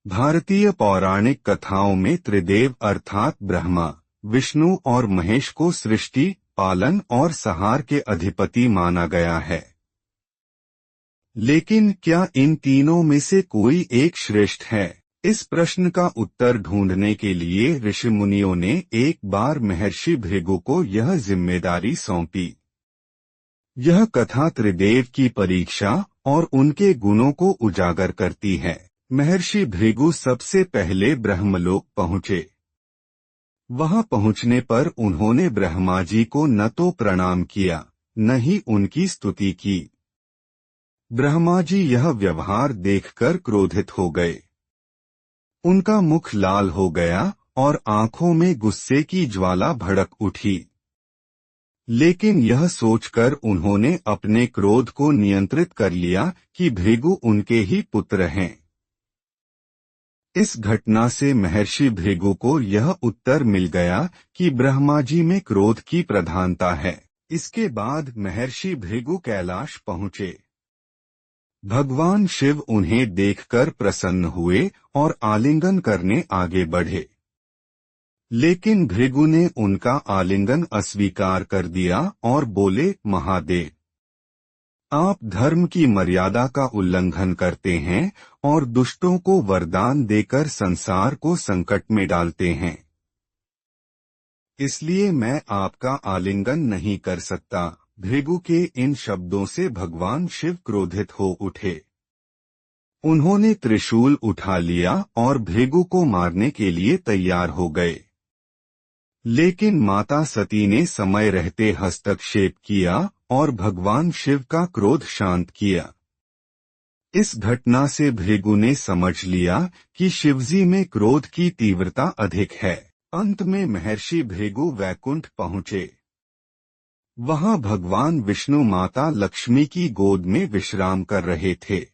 भारतीय पौराणिक कथाओं में त्रिदेव अर्थात ब्रह्मा, विष्णु और महेश को सृष्टि, पालन और संहार के अधिपति माना गया है। लेकिन क्या इन तीनों में से कोई एक श्रेष्ठ है? इस प्रश्न का उत्तर ढूंढने के लिए ऋषि मुनियों ने एक बार महर्षि भृगु को यह जिम्मेदारी सौंपी। यह कथा त्रिदेव की परीक्षा और उनके गुणों को उजागर करती है। महर्षि भृगु सबसे पहले ब्रह्मलोक पहुँचे। वहां पहुंचने पर उन्होंने ब्रह्मा जी को न तो प्रणाम किया, न ही उनकी स्तुति की। ब्रह्मा जी यह व्यवहार देखकर क्रोधित हो गए। उनका मुख लाल हो गया और आंखों में गुस्से की ज्वाला भड़क उठी। लेकिन यह सोचकर उन्होंने अपने क्रोध को नियंत्रित कर लिया कि भृगु उनके ही पुत्र हैं। इस घटना से महर्षि भृगु को यह उत्तर मिल गया कि ब्रह्मा जी में क्रोध की प्रधानता है। इसके बाद महर्षि भृगु कैलाश पहुँचे। भगवान शिव उन्हें देखकर प्रसन्न हुए और आलिंगन करने आगे बढ़े। लेकिन भृगु ने उनका आलिंगन अस्वीकार कर दिया और बोले, महादेव, आप धर्म की मर्यादा का उल्लंघन करते हैं और दुष्टों को वरदान देकर संसार को संकट में डालते हैं। इसलिए मैं आपका आलिंगन नहीं कर सकता। भृगु के इन शब्दों से भगवान शिव क्रोधित हो उठे। उन्होंने त्रिशूल उठा लिया और भृगु को मारने के लिए तैयार हो गए। लेकिन माता सती ने समय रहते हस्तक्षेप किया और भगवान शिव का क्रोध शांत किया। इस घटना से भृगु ने समझ लिया कि शिवजी में क्रोध की तीव्रता अधिक है। अंत में महर्षि भृगु वैकुंठ पहुँचे। वहां भगवान विष्णु माता लक्ष्मी की गोद में विश्राम कर रहे थे।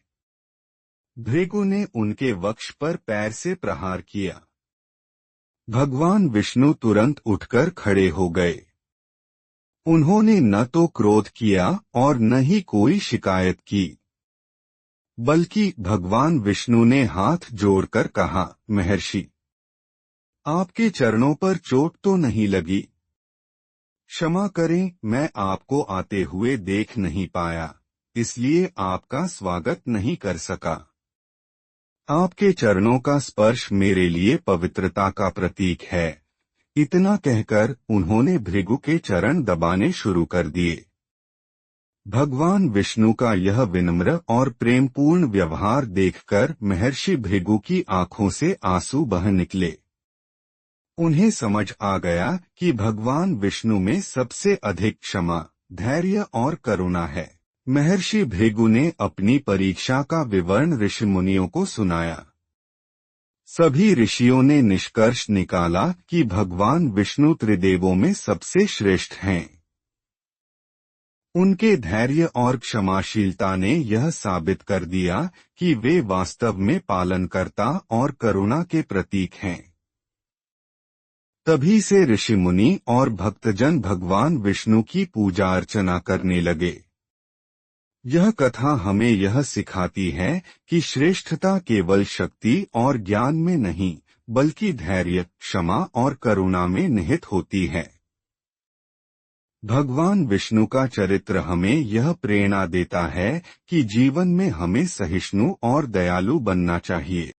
भृगु ने उनके वक्ष पर पैर से प्रहार किया। भगवान विष्णु तुरंत उठकर खड़े हो गए। उन्होंने न तो क्रोध किया और न ही कोई शिकायत की, बल्कि भगवान विष्णु ने हाथ जोड़कर कहा, महर्षि, आपके चरणों पर चोट तो नहीं लगी? क्षमा करें, मैं आपको आते हुए देख नहीं पाया, इसलिए आपका स्वागत नहीं कर सका। आपके चरणों का स्पर्श मेरे लिए पवित्रता का प्रतीक है। इतना कहकर उन्होंने भृगु के चरण दबाने शुरू कर दिए। भगवान विष्णु का यह विनम्र और प्रेमपूर्ण व्यवहार देखकर महर्षि भृगु की आंखों से आंसू बह निकले। उन्हें समझ आ गया कि भगवान विष्णु में सबसे अधिक क्षमा, धैर्य और करुणा है। महर्षि भृगु ने अपनी परीक्षा का विवरण ऋषि मुनियों को सुनाया। सभी ऋषियों ने निष्कर्ष निकाला कि भगवान विष्णु त्रिदेवों में सबसे श्रेष्ठ हैं। उनके धैर्य और क्षमाशीलता ने यह साबित कर दिया कि वे वास्तव में पालनकर्ता और करुणा के प्रतीक हैं। तभी से ऋषि मुनि और भक्तजन भगवान विष्णु की पूजा अर्चना करने लगे। यह कथा हमें यह सिखाती है कि श्रेष्ठता केवल शक्ति और ज्ञान में नहीं, बल्कि धैर्य, क्षमा और करुणा में निहित होती है। भगवान विष्णु का चरित्र हमें यह प्रेरणा देता है कि जीवन में हमें सहिष्णु और दयालु बनना चाहिए।